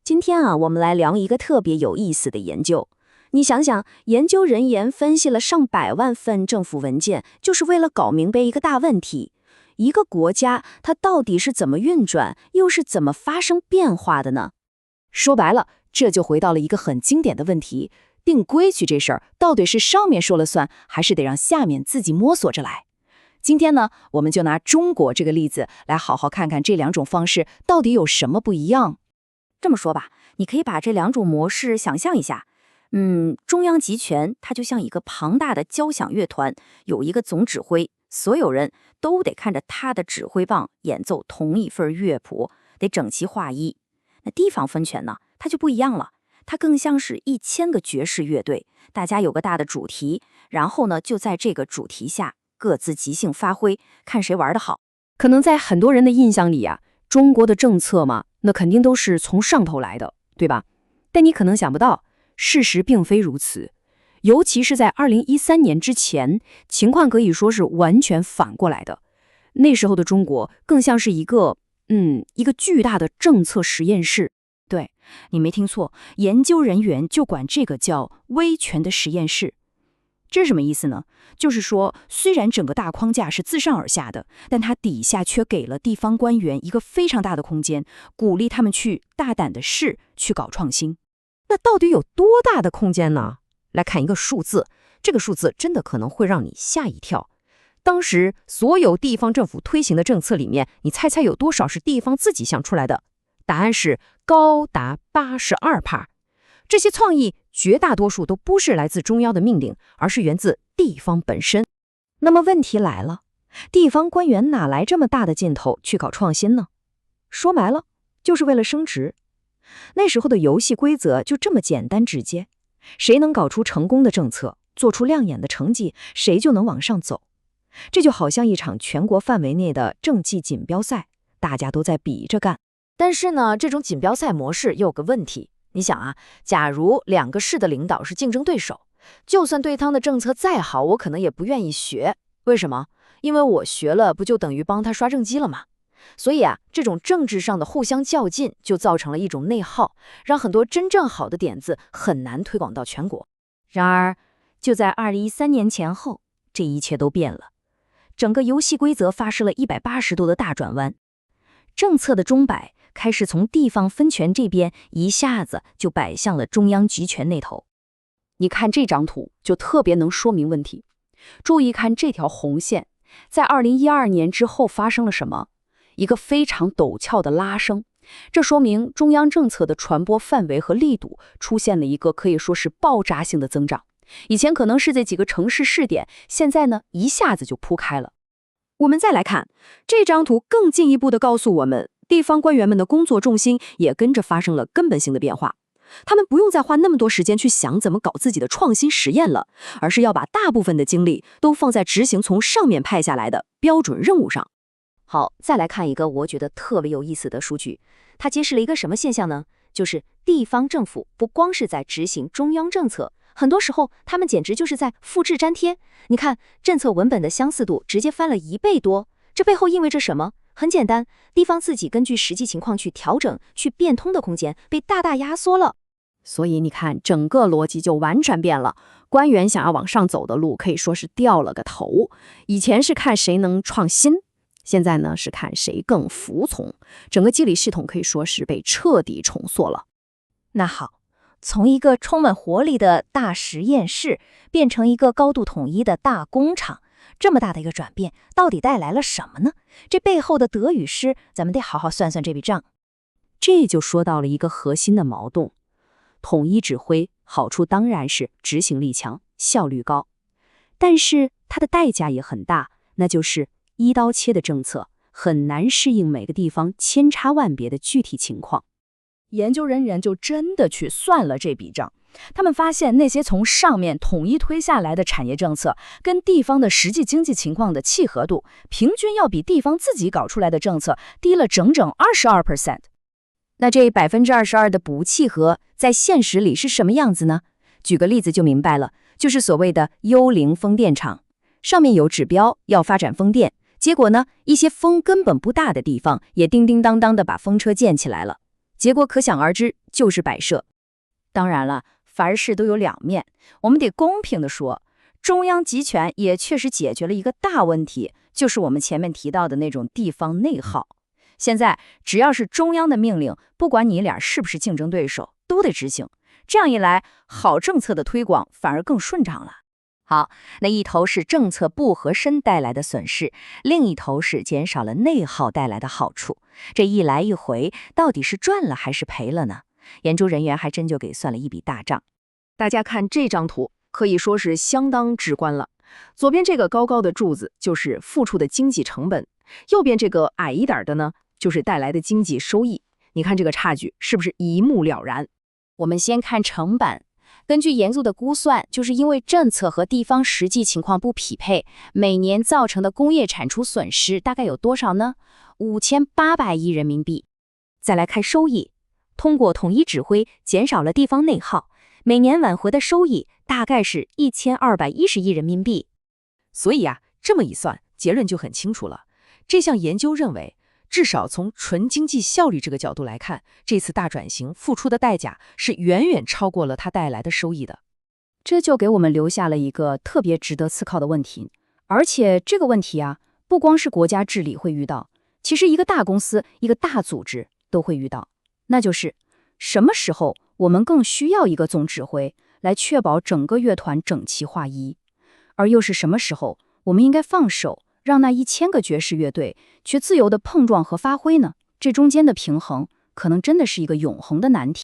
今天啊，我们来聊一个特别有意思的研究。你想想，研究人员分析了上百万份政府文件，就是为了搞明白一个大问题：一个国家它到底是怎么运转，又是怎么发生变化的呢？说白了，这就回到了一个很经典的问题：定规矩这事儿，到底是上面说了算，还是得让下面自己摸索着来？今天呢，我们就拿中国这个例子来好好看看这两种方式到底有什么不一样。这么说吧，你可以把这两种模式想象一下。中央集权它就像一个庞大的交响乐团，有一个总指挥，所有人都得看着他的指挥棒演奏同一份乐谱，得整齐划一。那地方分权呢，它就不一样了，它更像是1000个爵士乐队，大家有个大的主题，然后呢，就在这个主题下各自即兴发挥，看谁玩得好。可能在很多人的印象里啊，中国的政策嘛，那肯定都是从上头来的，对吧？但你可能想不到，事实并非如此。尤其是在2013年之前，情况可以说是完全反过来的。那时候的中国更像是一个巨大的政策实验室。对，你没听错，研究人员就管这个叫威权的实验室。这是什么意思呢？就是说，虽然整个大框架是自上而下的，但它底下却给了地方官员一个非常大的空间，鼓励他们去大胆的试，去搞创新。那到底有多大的空间呢？来看一个数字，这个数字真的可能会让你吓一跳。当时所有地方政府推行的政策里面，你猜猜有多少是地方自己想出来的？答案是高达82%。这些创意绝大多数都不是来自中央的命令，而是源自地方本身。那么问题来了，地方官员哪来这么大的劲头去搞创新呢？说白了，就是为了升职。那时候的游戏规则就这么简单直接，谁能搞出成功的政策，做出亮眼的成绩，谁就能往上走。这就好像一场全国范围内的政绩锦标赛，大家都在比着干。但是呢，这种锦标赛模式又有个问题。你想啊，假如2个市的领导是竞争对手，就算对方的政策再好，我可能也不愿意学。为什么？因为我学了，不就等于帮他刷政绩了吗？所以啊，这种政治上的互相较劲，就造成了一种内耗，让很多真正好的点子很难推广到全国。然而，就在2013年前后，这一切都变了。整个游戏规则发生了180度的大转弯，政策的钟摆开始从地方分权这边一下子就摆向了中央集权那头。你看这张图就特别能说明问题。注意看这条红线，在2012年之后发生了什么？一个非常陡峭的拉升，这说明中央政策的传播范围和力度出现了一个可以说是爆炸性的增长。以前可能是这几个城市试点，现在呢一下子就铺开了。我们再来看这张图，更进一步地告诉我们，地方官员们的工作重心也跟着发生了根本性的变化。他们不用再花那么多时间去想怎么搞自己的创新实验了，而是要把大部分的精力都放在执行从上面派下来的标准任务上。好，再来看一个我觉得特别有意思的数据，它揭示了一个什么现象呢？就是地方政府不光是在执行中央政策，很多时候他们简直就是在复制粘贴。你看，政策文本的相似度直接翻了1倍多，这背后意味着什么？很简单，地方自己根据实际情况去调整、去变通的空间被大大压缩了。所以你看，整个逻辑就完全变了。官员想要往上走的路可以说是掉了个头。以前是看谁能创新，现在呢是看谁更服从。整个机理系统可以说是被彻底重塑了。那好，从一个充满活力的大实验室变成一个高度统一的大工厂，这么大的一个转变，到底带来了什么呢？这背后的得与失，咱们得好好算算这笔账。这就说到了一个核心的矛盾。统一指挥好处当然是执行力强、效率高，但是它的代价也很大，那就是一刀切的政策很难适应每个地方千差万别的具体情况。研究人员就真的去算了这笔账，他们发现那些从上面统一推下来的产业政策跟地方的实际经济情况的契合度，平均要比地方自己搞出来的政策低了整整22%。那这22%的不契合，在现实里是什么样子呢？举个例子就明白了，就是所谓的幽灵风电场，上面有指标要发展风电，结果呢，一些风根本不大的地方也叮叮当当的把风车建起来了。结果可想而知，就是摆设。当然了，凡事都有两面，我们得公平地说，中央集权也确实解决了一个大问题，就是我们前面提到的那种地方内耗。现在只要是中央的命令，不管你俩是不是竞争对手，都得执行。这样一来，好政策的推广反而更顺畅了。好，那一头是政策不合身带来的损失，另一头是减少了内耗带来的好处。这一来一回，到底是赚了还是赔了呢？研究人员还真就给算了一笔大账。大家看这张图，可以说是相当直观了。左边这个高高的柱子就是付出的经济成本，右边这个矮一点的呢，就是带来的经济收益。你看这个差距是不是一目了然？我们先看成本。根据严肃的估算，就是因为政策和地方实际情况不匹配，每年造成的工业产出损失大概有多少呢？5800亿人民币。再来看收益，通过统一指挥减少了地方内耗，每年挽回的收益大概是1210亿人民币。所以啊，这么一算，结论就很清楚了。这项研究认为，至少从纯经济效率这个角度来看，这次大转型付出的代价是远远超过了它带来的收益的。这就给我们留下了一个特别值得思考的问题。而且这个问题啊，不光是国家治理会遇到，其实一个大公司、一个大组织都会遇到。那就是什么时候我们更需要一个总指挥来确保整个乐团整齐划一，而又是什么时候我们应该放手，让那1000个爵士乐队去自由的碰撞和发挥呢？这中间的平衡，可能真的是一个永恒的难题。